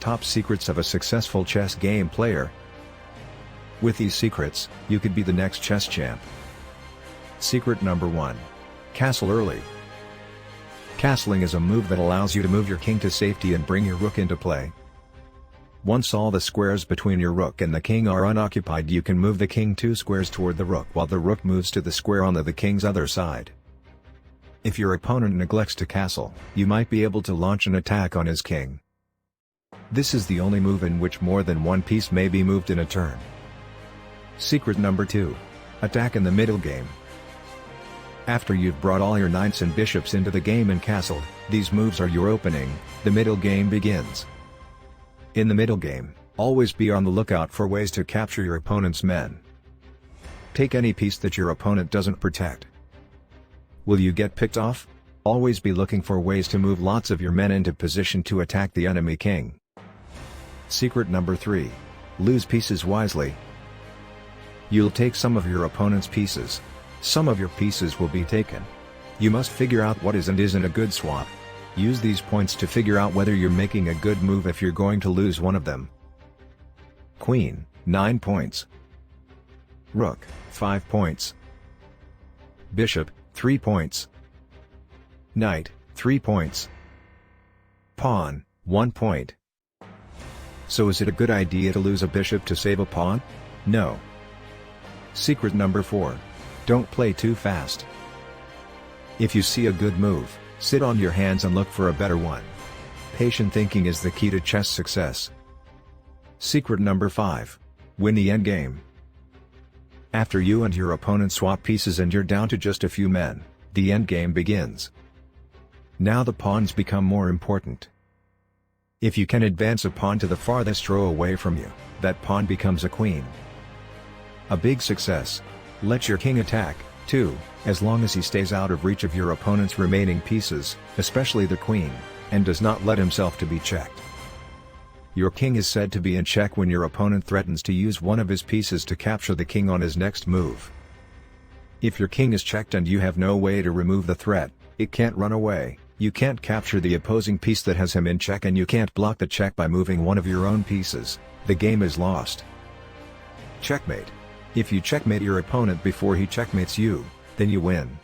Top secrets of a successful chess game player. With these secrets, you could be the next chess champ. Secret number 1. Castle early. Castling is a move that allows you to move your king to safety and bring your rook into play. Once all the squares between your rook and the king are unoccupied, you can move the king 2 squares toward the rook while the rook moves to the square on the king's other side. If your opponent neglects to castle, you might be able to launch an attack on his king. This is the only move in which more than one piece may be moved in a turn. Secret number 2. Attack in the middle game. After you've brought all your knights and bishops into the game and castled, these moves are your opening. The middle game begins. In the middle game, always be on the lookout for ways to capture your opponent's men. Take any piece that your opponent doesn't protect. Will you get picked off? Always be looking for ways to move lots of your men into position to attack the enemy king. Secret number 3. Lose pieces wisely. You'll take some of your opponent's pieces. Some of your pieces will be taken. You must figure out what is and isn't a good swap. Use these points to figure out whether you're making a good move if you're going to lose one of them. Queen, 9 points. Rook, 5 points. Bishop, 3 points. Knight, 3 points. Pawn, 1 point. So is it a good idea to lose a bishop to save a pawn? No. Secret number 4. Don't play too fast. If you see a good move, sit on your hands and look for a better one. Patient thinking is the key to chess success. Secret number 5. Win the endgame. After you and your opponent swap pieces and you're down to just a few men, the endgame begins. Now the pawns become more important. If you can advance a pawn to the farthest row away from you, that pawn becomes a queen. A big success. Let your king attack, too, as long as he stays out of reach of your opponent's remaining pieces, especially the queen, and does not let himself to be checked. Your king is said to be in check when your opponent threatens to use one of his pieces to capture the king on his next move. If your king is checked and you have no way to remove the threat, it can't run away, you can't capture the opposing piece that has him in check, and you can't block the check by moving one of your own pieces, the game is lost. Checkmate. If you checkmate your opponent before he checkmates you, then you win.